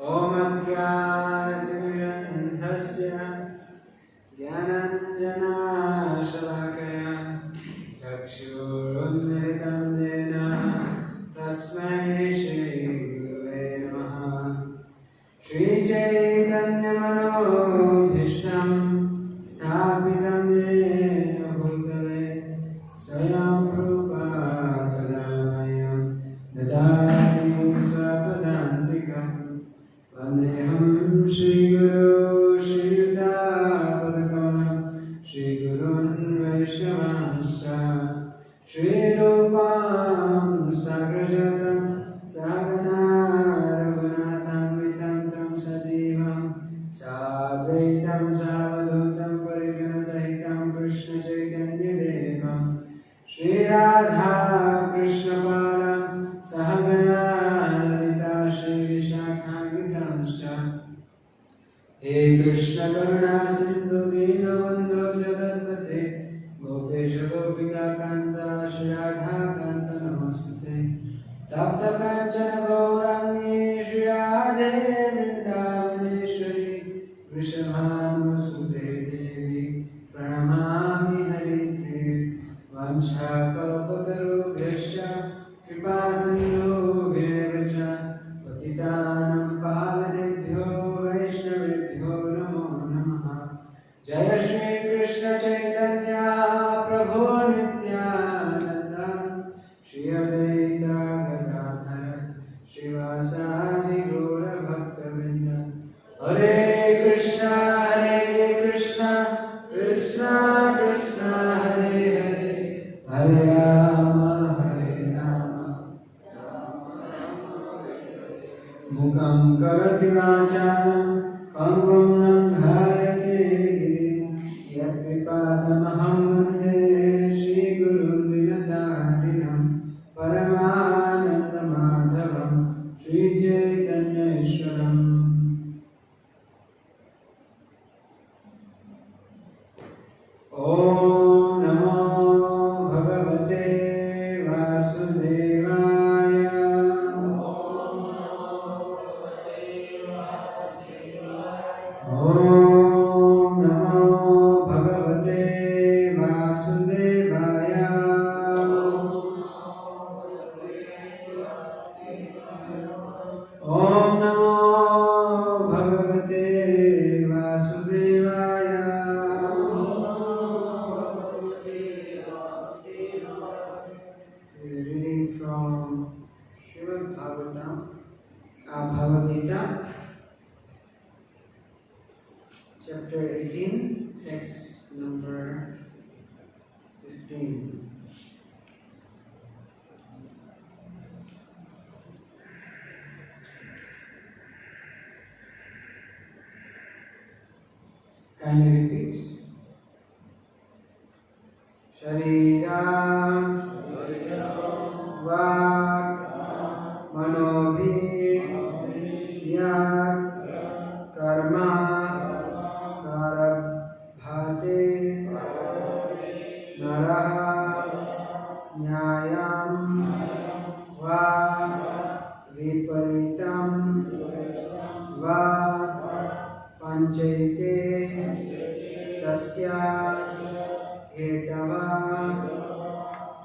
ओम अज्ञानतिमिरन्धस्य ज्ञानाञ्जनाशलाकया चक्षुरुन्मिलितं येन तस्मै श्रीगुरुवे नमः। श्रीचैतन्यमनोभीष्टं स्थापितं येन भूतले स्वयं रूपा कदा ददाति स्वपदान्तिकं वन्देऽहं श्रीगुरो श्रीयुतापदकमलं श्रीगुरून् वैष्णवांश्च श्रीरूपां साग्रजातं सहगना रघुनाथं वितं तं सजीवं साद्वैतं सावधूतं परिजनसहितं कृष्णचैतन्यदेवं श्रीराधा कृष्णपादां सहगना ललिता श्रीविशाखान्वितांश्च। हे कृष्ण करुणा सिन्धु दीनबन्धो जगत्पते गोपेश गोपिकान्त श्री राधाकान्त नमोस्तुते। तप्त काञ्चन गौराङ्गी श्री राधे वृन्दावनेश्वरी वृषभानुसुते देवी प्रणमामि हरिप्रिये। वंशाकल्पतरुभ्यश्च कृपासिन्धुभ्येव च पतितानां पावनेभ्यो वैष्णवेभ्यो नमो नमः। जय श्री कृष्ण चैतन्य प्रभु नित्यानंद श्री अद्वैत गदाधर श्रीवासादि गौर भक्तवृंद। हरे कृष्णा कृष्णा कृष्णा हरे हरे हरे राम मुखं करोति वाचालं पङ्गुं लङ्घयते गिरिं यत्कृपातमहं वन्दे श्रीगुरुं विनतारिणं परमानन्दमाधवं श्रीचैतन्येश्वरम्। ॐ नमो भगवते वासुदेवाय। ॐ नमो भगवते वासुदेवाय। ॐ नमो भगवते वासुदेवाय। Reading from Srimad Bhagavatam, Bhagavad Gita, chapter 18, text number 15. Kindly repeat. Shariram Vak Manobhir Yat Karma Karabhate Naraha Nyayam Va Viparitam Va Panchaite Tasya Hetava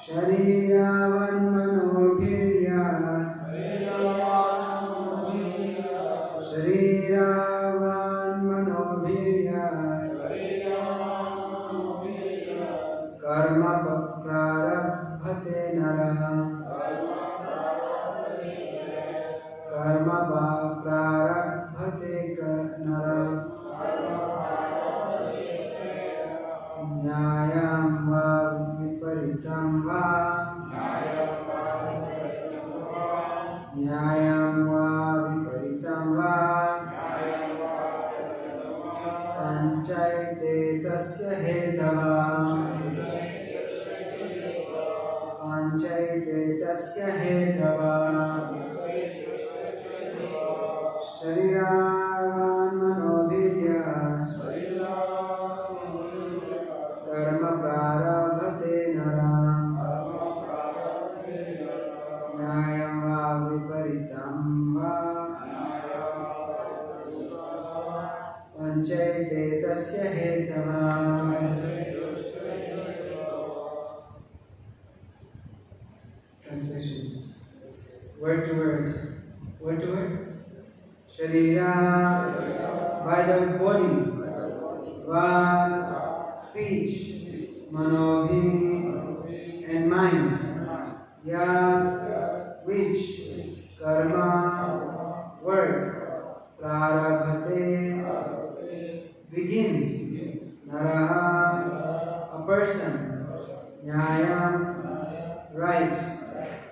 Shariyavan Manobhiryat Shariyavan Manobhiryat Karma Prarabhate Naraha Karma Prarabhate Naraha Nyayam va viparitam va Nyayam va viparitam va Panchayate tasya hetava Panchayate tasya hetava Shariravan manobhiryat Karma prarabhate nara Nyayam va word to word. Word to word. Sharira, by the body. Vak, speech. Manobhi, and mind. Yat, which. Karma, work. Prarabhate, begins. Naraha, a person. Nyayam, right.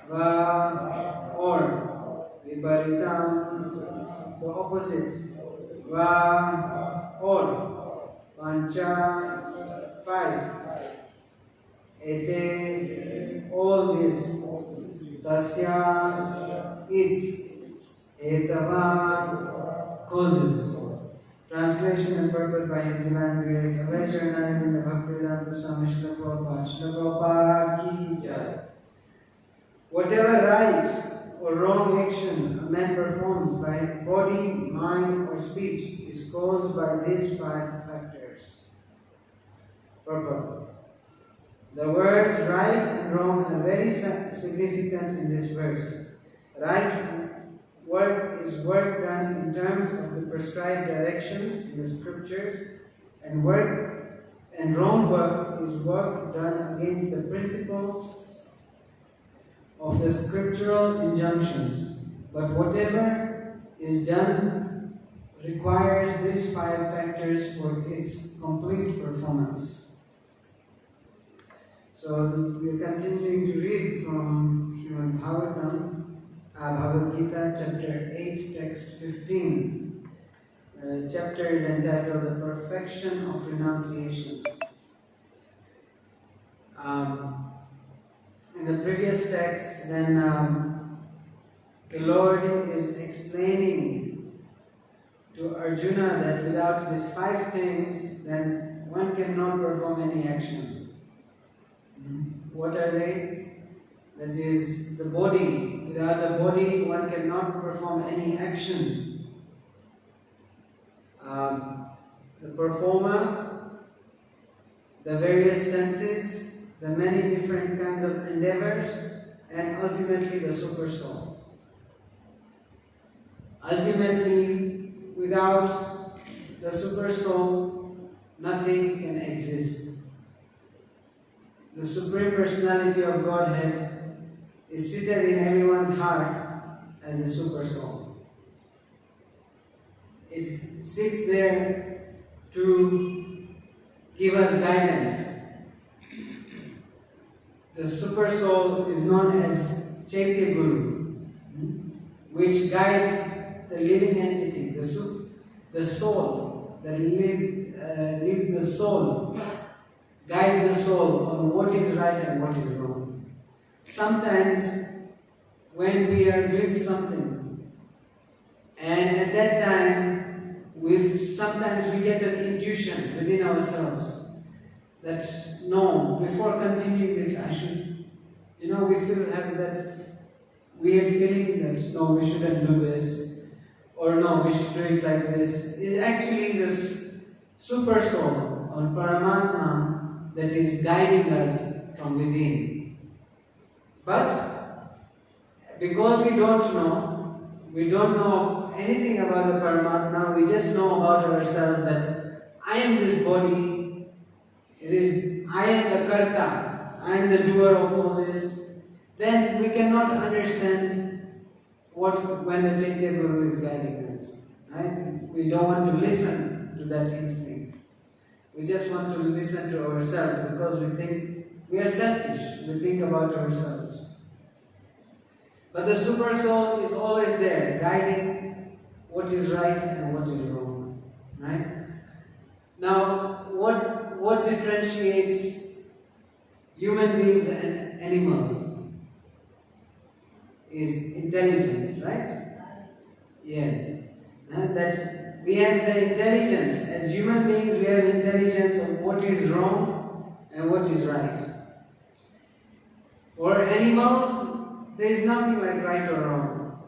Va, or. Viparitam, the opposite. Va, or. Pancha, 5. Ete, all this. Tasya, its. Etava, causes. Translation and purport by His Divine Grace. Avai Charanam in the Bhaktivedanta Swami Srila Prabhupada. Srila Prabhupada ki jai. Whatever right or wrong action a man performs by body, mind or speech is caused by these 5 factors. Purport. The words right and wrong are very significant in this verse. Right work is work done in terms of the prescribed directions in the scriptures, and wrong work is work done against the principles of the scriptural injunctions. But whatever is done requires these 5 factors for its complete performance. So we are continuing to read from Srimad Bhagavatam, Bhagavad Gita, chapter 8, text 15. The chapter is entitled The Perfection of Renunciation. In the previous text, then the Lord is explaining to Arjuna that without these 5 things, then one cannot perform any action. What are they? That is the body. Without the body, one cannot perform any action. The performer, the various senses, the many different kinds of endeavors, and ultimately the super soul. Ultimately, without the super soul, nothing can exist. The Supreme Personality of Godhead is seated in everyone's heart as the super soul. It sits there to give us guidance. The super soul is known as Chaitya Guru, which guides the living entity, the soul that leads the soul, guides the soul on what is right and what is wrong. Sometimes when we are doing something, and at that time sometimes we get an intuition within ourselves that no, before continuing this I should, we have that weird feeling that no, we shouldn't do this, or no, we should do it like this. Is actually this super soul or Paramatma that is guiding us from within. But because we don't know anything about the Paramatma, we just know about ourselves that I am this body, I am the Karta, I am the doer of all this, then we cannot understand when the Chaitya Guru is guiding us. Right? We don't want to listen to that instinct. We just want to listen to ourselves because we think we are selfish. We think about ourselves. But the super soul is always there, guiding what is right and what is wrong. Right? Now, what differentiates human beings and animals is intelligence, right? Yes. That we have the intelligence. As human beings, we have intelligence of what is wrong and what is right. For animals, there is nothing like right or wrong.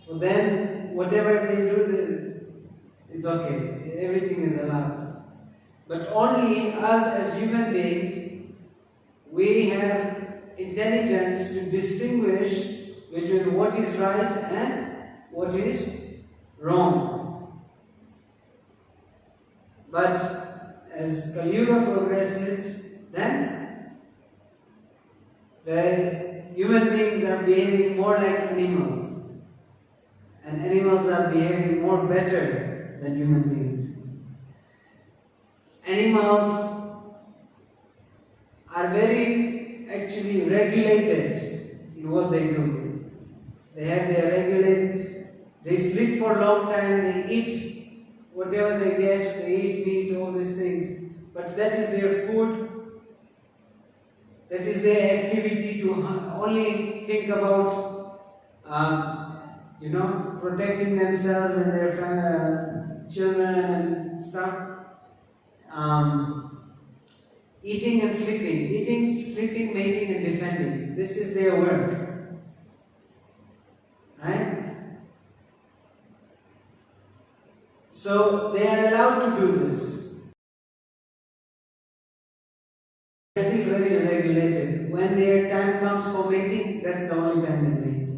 For them, whatever they do, it's okay. Everything is allowed. But only us as human beings, we have intelligence to distinguish between what is right and what is wrong. But as Kali Yuga progresses, then the human beings are behaving more like animals, and animals are behaving more better than human beings. Animals are very actually regulated in what they do. They have their they sleep for a long time, they eat whatever they get, they eat meat, all these things. But that is their food, that is their activity to only think about, protecting themselves and their children and stuff. Eating and sleeping, mating and defending. This is their work. Right? So they are allowed to do this. They are still very regulated. When their time comes for mating, that's the only time they mate.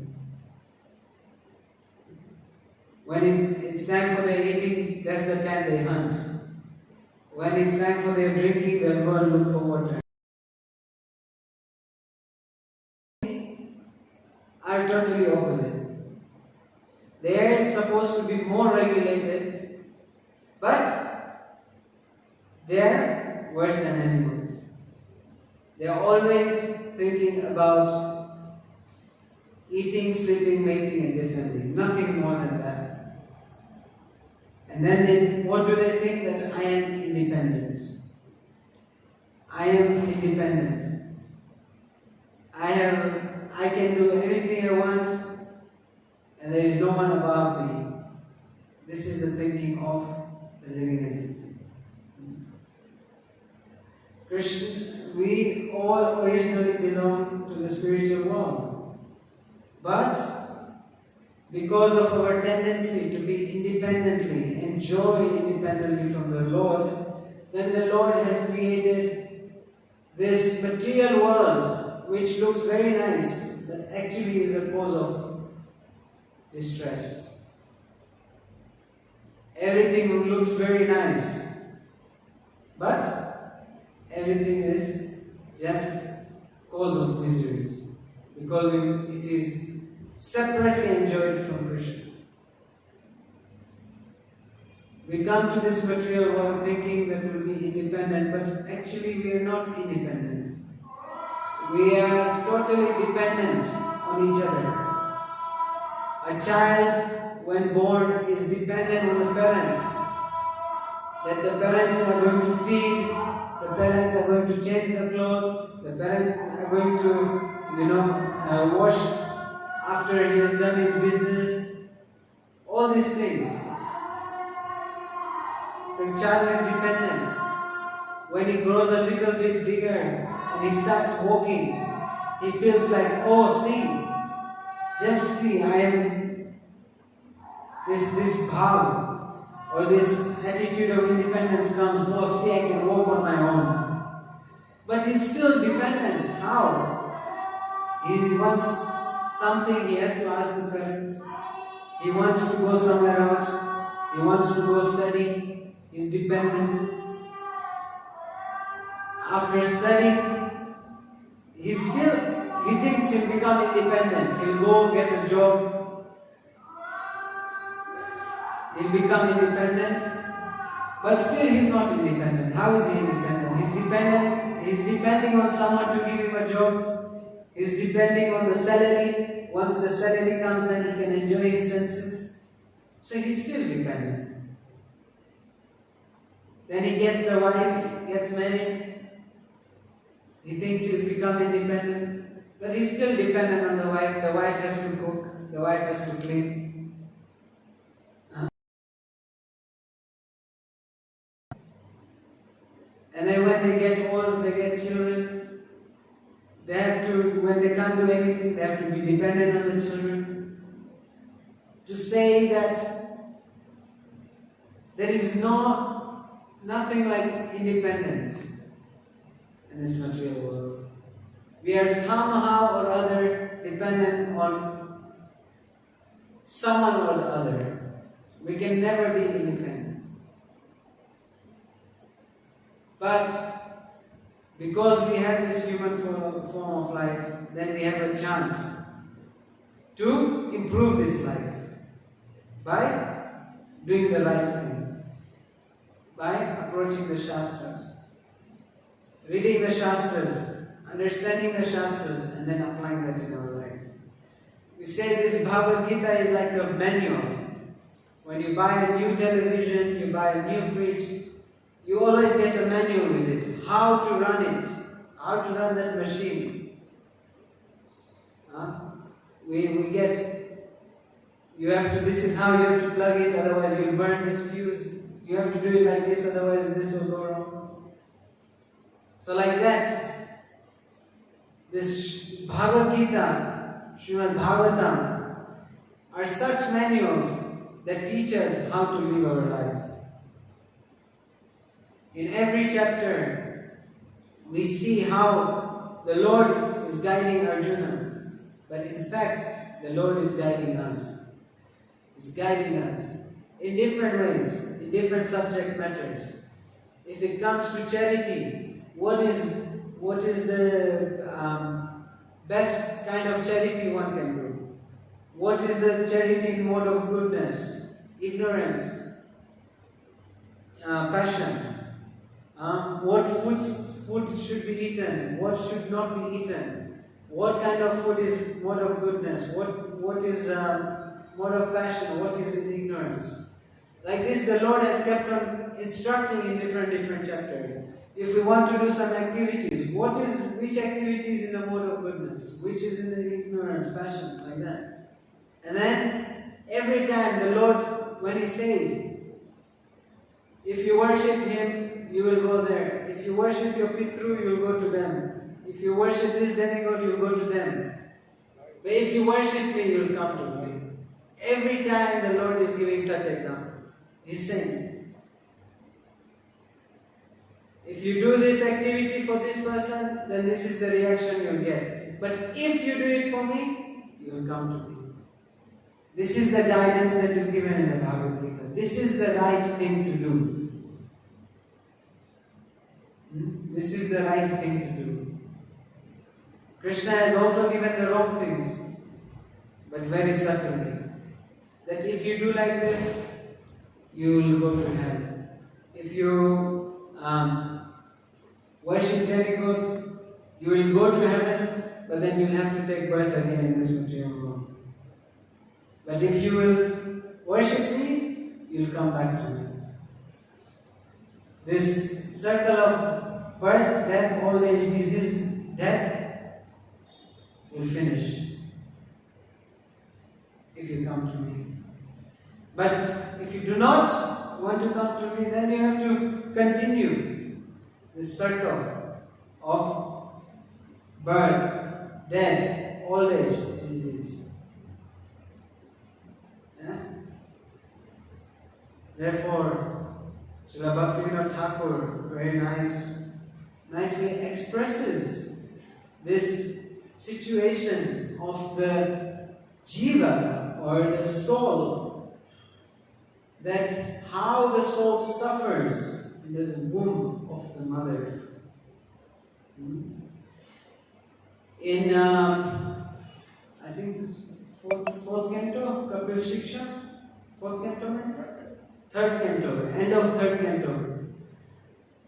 When it's time for their eating, that's the time they hunt. When it's time for their drinking, they'll go and look for water. Are totally opposite. They are supposed to be more regulated, but they are worse than animals. They are always thinking about eating, sleeping, mating, and defending. Nothing more than that. And then what do they think? That I am independent. I am independent. I can do anything I want, and there is no one above me. This is the thinking of the living entity. Krishna, we all originally belong to the spiritual world, but because of our tendency to be independently, enjoy independently from the Lord, then the Lord has created this material world which looks very nice, but actually is a cause of distress. Everything looks very nice, but everything is just cause of miseries, because it is separately enjoyed from Krishna. We come to this material world thinking that we'll be independent, but actually we are not independent. We are totally dependent on each other. A child, when born, is dependent on the parents. That the parents are going to feed, the parents are going to change the clothes, the parents are going to, wash after he has done his business. All these things. The child is dependent. When he grows a little bit bigger and he starts walking, he feels like, oh, just see, I am this bhav or this attitude of independence comes, oh, see, I can walk on my own. But he's still dependent. How? He wants something, he has to ask the parents. He wants to go somewhere out. He wants to go study. He's dependent. After studying, he thinks he'll become independent. He'll go get a job. He'll become independent. But still he's not independent. How is he independent? He's depending on someone to give him a job. He's depending on the salary. Once the salary comes, then he can enjoy his senses. So he's still dependent. Then he gets the wife, gets married. He thinks he's become independent, but he's still dependent on the wife. The wife has to cook, the wife has to clean. And then when they get old, they get children, they have to, when they can't do anything, they have to be dependent on the children. To say that there is nothing like independence in this material world. We are somehow or other dependent on someone or the other. We can never be independent. But because we have this human form of life, then we have a chance to improve this life by doing the right thing, by approaching the Shastras, reading the Shastras, understanding the Shastras, and then applying that in our life. We say this Bhagavad Gita is like a manual. When you buy a new television, you buy a new fridge, you always get a manual with it. How to run it, how to run that machine. We get, this is how you have to plug it, otherwise you'll burn this fuse. You have to do it like this, otherwise this will go wrong. So like that, this Bhagavad Gita, Srimad Bhagavatam, are such manuals that teach us how to live our life. In every chapter, we see how the Lord is guiding Arjuna. But in fact, the Lord is guiding us. He's guiding us in different ways, in different subject matters. If it comes to charity, what is the best kind of charity one can do? What is the charity mode of goodness? Ignorance, passion. What food should be eaten? What should not be eaten? What kind of food is mode of goodness? What is mode of passion? What is in ignorance? Like this, the Lord has kept on instructing in different chapters. If we want to do some activities, which activity is in the mode of goodness? Which is in the ignorance, passion, like that. And then, every time the Lord, when He says, if you worship Him, you will go there. If you worship your Pitru, you will go to them. If you worship this demigod, you will go to them. But if you worship me, you will come to me. Every time the Lord is giving such example. He's saying, if you do this activity for this person, then this is the reaction you'll get. But if you do it for me, you will come to me. This is the guidance that is given in the Bhagavad Gita. This is the right thing to do. This is the right thing to do. Krishna has also given the wrong things, but very subtly. That if you do like this, you will go to heaven. If you worship demigods, you will go to heaven, but then you will have to take birth again in this material world. But if you will worship me, you will come back to me. This circle of birth, death, old age, disease, death will finish if you come to me. But if you do not want to come to me, then you have to continue this circle of birth, death, old age, disease. Yeah? Therefore, Srila Bhaktivinoda Thakur very nicely expresses this situation of the jiva or the soul, that how the soul suffers in the womb of the mother. In I think this fourth canto, Kapil Shiksha, fourth canto, third canto, end of third canto,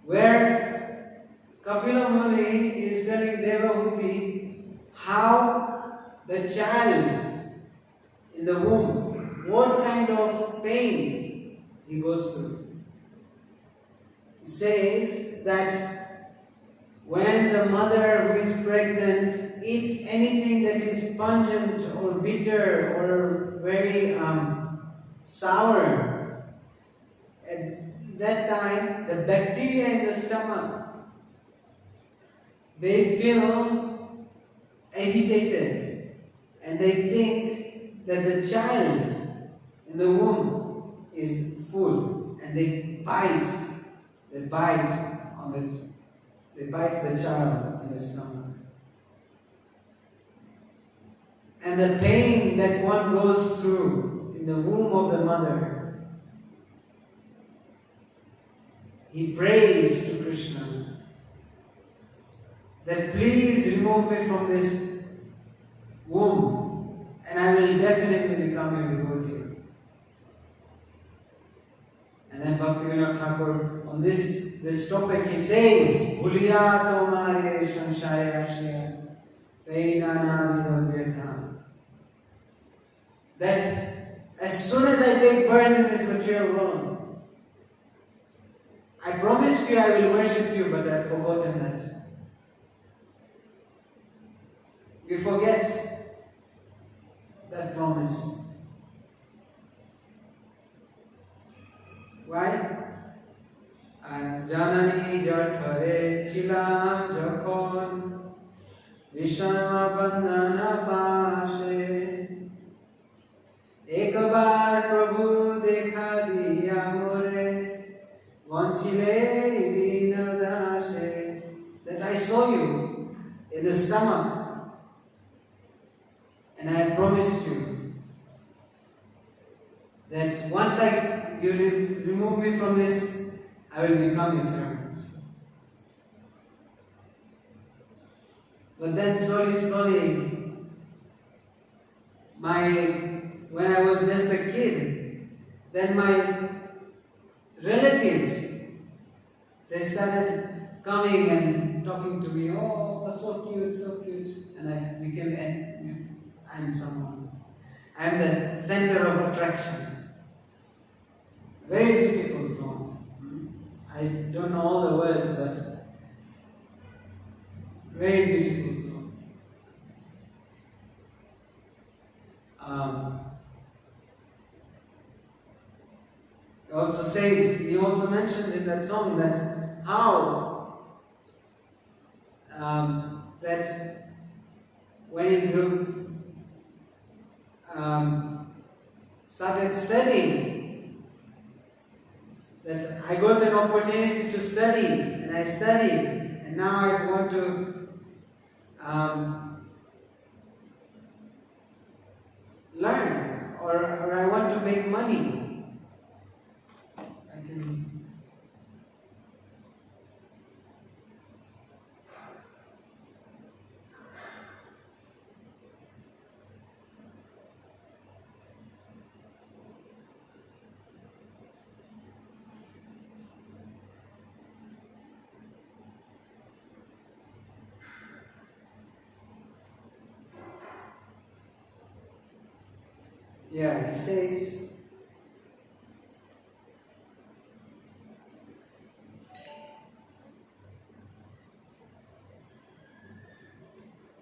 where Kapila Muni is telling Devahuti how the child in the womb, what kind of pain he goes through. He says that when the mother who is pregnant eats anything that is pungent or bitter or very sour, at that time the bacteria in the stomach, they feel agitated and they think that the child in the womb is food, and they bite the child in the stomach. and the pain that one goes through in the womb of the mother, he prays to Krishna that please remove me from this womb and I will definitely become a devotee. And then Bhaktivinoda Thakur, on this topic, he says, Bhuliya tomare sanshare ashya veinana vidobhyatha. That as soon as I take birth in this material world, I promised you I will worship you, but I've forgotten that. We forget that promise. Why? Janani jathare chilam jokhon vishama bandhana pashe ek bar Prabhu dekha diya more vanchile dina dashe. That I saw you in the stomach and I promised you that once you remove me from this, I will become your servant. But then slowly, when I was just a kid, then my relatives, they started coming and talking to me, oh, so cute, and I became, I'm someone. I'm the center of attraction. Very beautiful song. I don't know all the words, but very beautiful song. He also mentions in that song that how that when he grew, started studying, that I got an opportunity to study, and I studied, and now I want to learn, or I want to make money. Yeah, he says,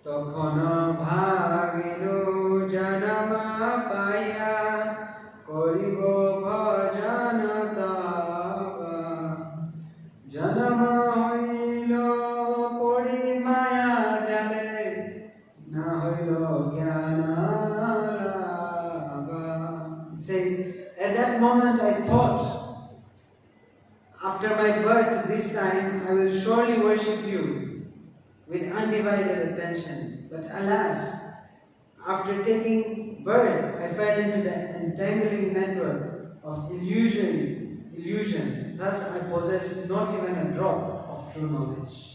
Tokhono bhagilu janama paya koribo bhajana tava janama hoilo kori maya jale na hoilo jnana. Says, at that moment I thought, after my birth this time, I will surely worship you with undivided attention. But alas, after taking birth, I fell into the entangling network of illusion. Thus I possess not even a drop of true knowledge.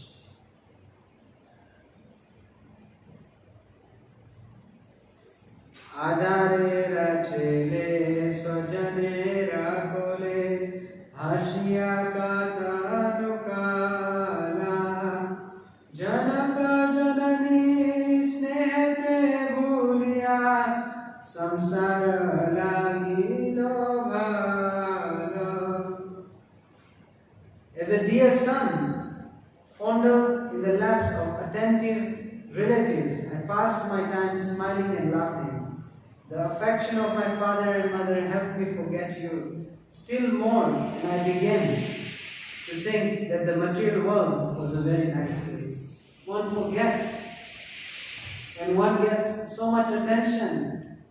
Adare rachele sojane rakole hashiya kata nukala janaka janani snehete bhuliya samsara lagido bhalo. As a dear son, fondled in the laps of attentive relatives, I passed my time smiling and laughing. The affection of my father and mother helped me forget you still more, and I began to think that the material world was a very nice place. One forgets, and one gets so much attention,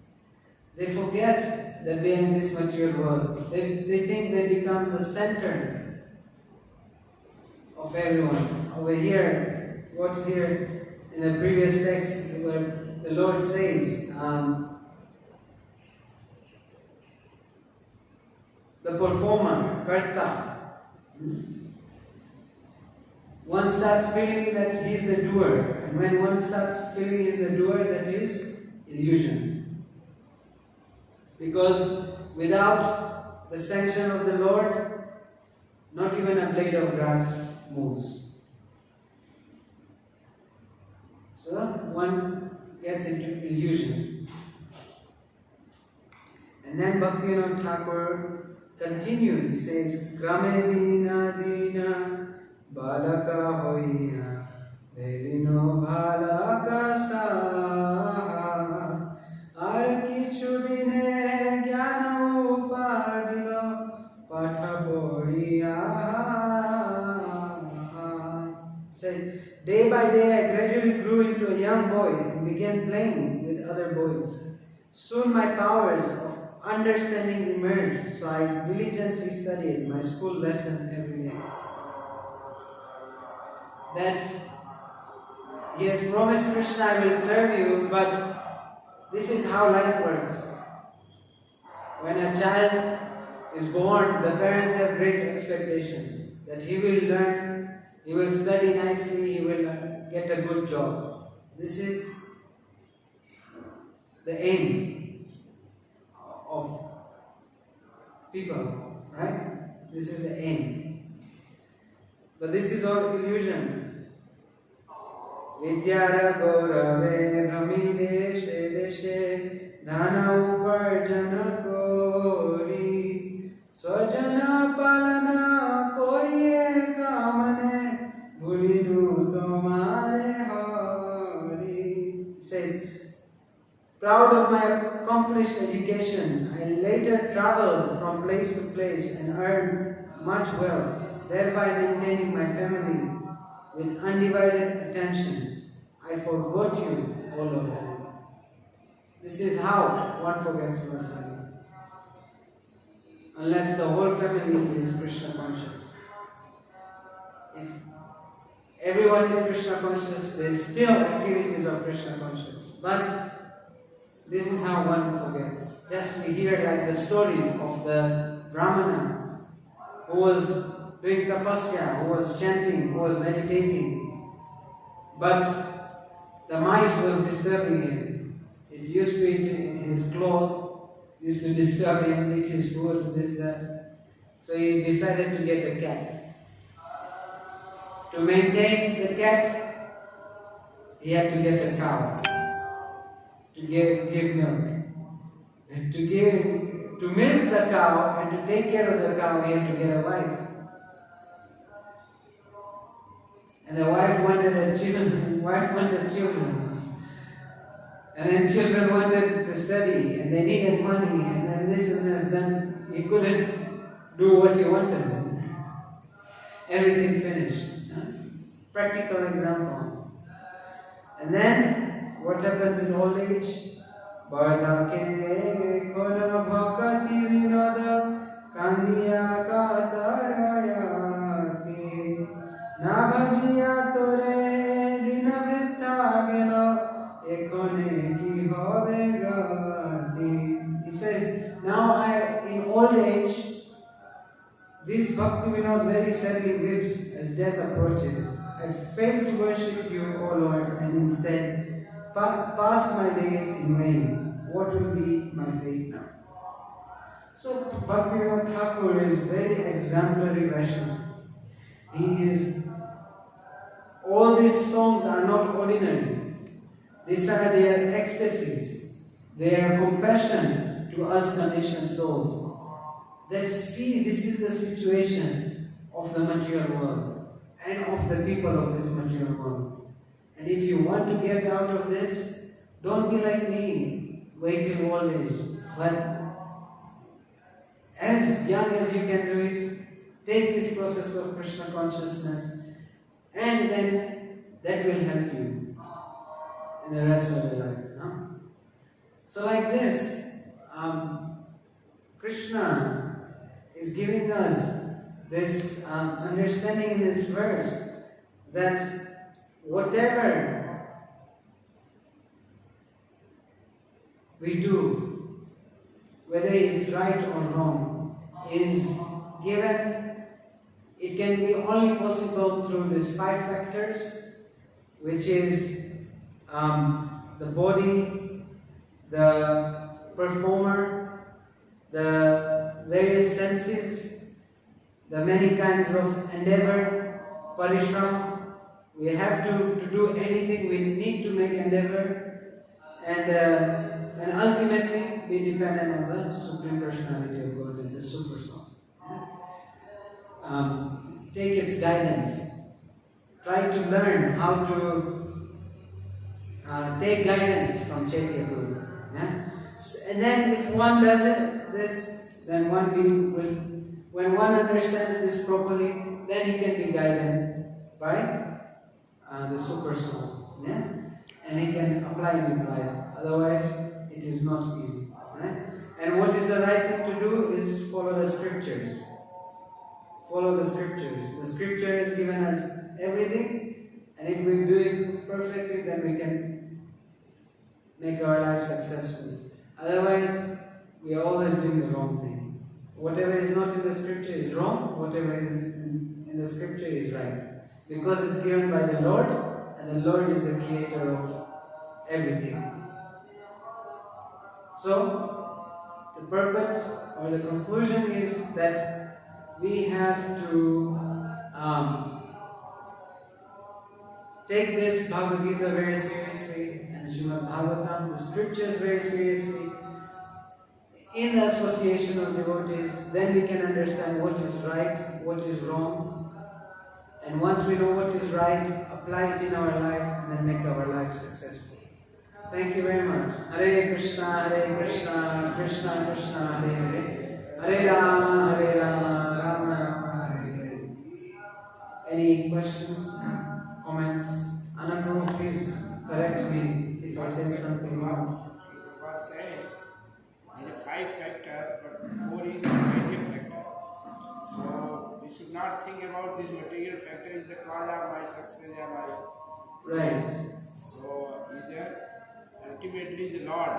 they forget that they are in this material world. They think they become the center of everyone. Over here, what here in the previous text, where the the Lord says, the performer, karta, one starts feeling that he is the doer, and when one starts feeling he is the doer, that is illusion. Because without the sanction of the Lord, not even a blade of grass moves. So one gets into illusion. And then Bhaktivinoda Thakur continues, he says, Krame dina dina balaka hoiya velino bhalaka saha ar kichu dine jnana upadilo patha bodiya. Says, day by day I gradually grew into a young boy and began playing with other boys. Soon my powers of understanding emerged, so I diligently studied my school lesson every day. That he has promised Krishna, I will serve you, but this is how life works. When a child is born, the parents have great expectations that he will learn, he will study nicely, he will get a good job. This is the aim of people, right? This is the aim. But this is all illusion. Vidyara gaurave brahmi deshe deshe dhana uparjana kori swajana palana koriye kamane bhulinu tomare hari. He says, proud of my accomplished education, I later traveled from place to place and earned much wealth, thereby maintaining my family with undivided attention. I forgot you, O Lord. This is how one forgets Lord Hari. Unless the whole family is Krishna conscious. If everyone is Krishna conscious, there is still activities of Krishna conscious. But this is how one forgets. Just we hear like the story of the Brahmana who was doing tapasya, who was chanting, who was meditating. But the mice was disturbing him. It used to eat in his clothes, used to disturb him, eat his food, this, that. So he decided to get a cat. To maintain the cat, he had to get a cow. To give milk. And to milk the cow and to take care of the cow, he had to get a wife. And the wife wanted children. And then children wanted to study, and they needed money, and then this and this. Then he couldn't do what he wanted. Everything finished. Practical example. And then what happens in old age? Bardake kono bhakati vinoda kandiya katarayati nabhajiya tore dinavritta ekone ki hove gati. He says, now in old age, this Bhakti Vinod very sadly weeps as death approaches. I failed to worship you, O Lord, and instead passed my days in vain. What will be my fate now? So Bhaktivinoda Thakur is very exemplary Vaishnava. All these songs are not ordinary. These are their ecstasies, their compassion to us conditioned souls. That see, this is the situation of the material world and of the people of this material world. And if you want to get out of this, don't be like me, wait till old age. But as young as you can do it, take this process of Krishna consciousness, and then that will help you in the rest of your life. No? So like this, Krishna is giving us this understanding in this verse that whatever we do, whether it's right or wrong, is given. It can be only possible through these 5 factors, which is the body, the performer, the various senses, the many kinds of endeavor, parishram. We have to do anything, we need to make endeavor, and ultimately be dependent on the Supreme Personality of God and the Super Soul. Take its guidance. Try to learn how to take guidance from Chaitya Guru. Yeah? And then if one does this, then when one understands this properly, then he can be guided by the Super Soul. Yeah? And he can apply in his life. Otherwise, it is not easy. Right? And what is the right thing to do is follow the scriptures. Follow the scriptures. The scripture has given us everything, and if we do it perfectly, then we can make our life successful. Otherwise, we are always doing the wrong thing. Whatever is not in the scripture is wrong, whatever is in the scripture is right. Because it's given by the Lord, and the Lord is the creator of everything. So, the purpose or the conclusion is that we have to take this Bhagavad Gita very seriously and Srimad Bhagavatam, the scriptures very seriously, in the association of devotees. Then we can understand what is right, what is wrong, and once we know what is right, apply it in our life and then make our life successful. Thank you very much. Hare Krishna, Krishna Krishna, Hare Hare, Hare Rama, Rama Rama, Hare Hare. Any questions, comments? Anandru, please correct me if I said something wrong. Was saying, there are 5 factors, but 4 is the material factor. So we should not think about this material factor is the cause of my success or my. Right. So ultimately the Lord.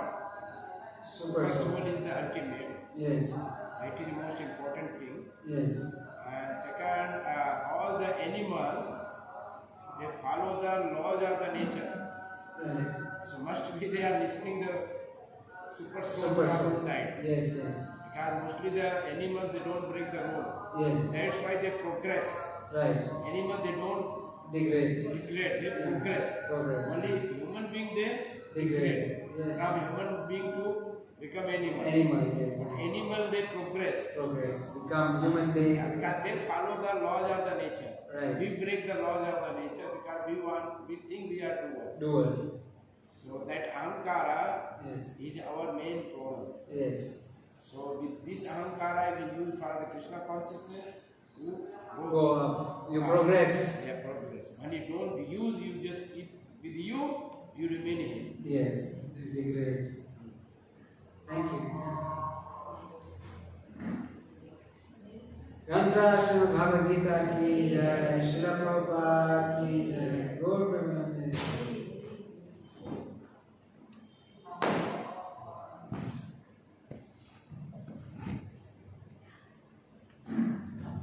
Super Soul is the ultimate. Yes. That is the most important thing. Yes. And second, all the animal, they follow the laws of the nature. Right. So must be they are listening the super soul Super from soul. inside. Yes, yes. Because mostly the animals, they don't break the rule. Yes. That's why they progress. Right. Animals, they don't Degrade. degrade, they progress. Progress. Only human being, they Degrade. Yes. From human being to become animal. Animal, yes. But animal, they progress. Progress. Become human being. Because they follow the laws of the nature. Right. We break the laws of the nature because we think we are doer. Doer. So that ahankara Yes. is our main problem. Yes. So with this ahankara we use for the Krishna consciousness, you Go up. You progress. Yeah, progress. When you don't use, you just keep with you remain in it. Yes. Degrade. Thank you. Grantha Srimad Bhagavad Gita ki jai, Srila Prabhupada ki jai, Gaur Premanand.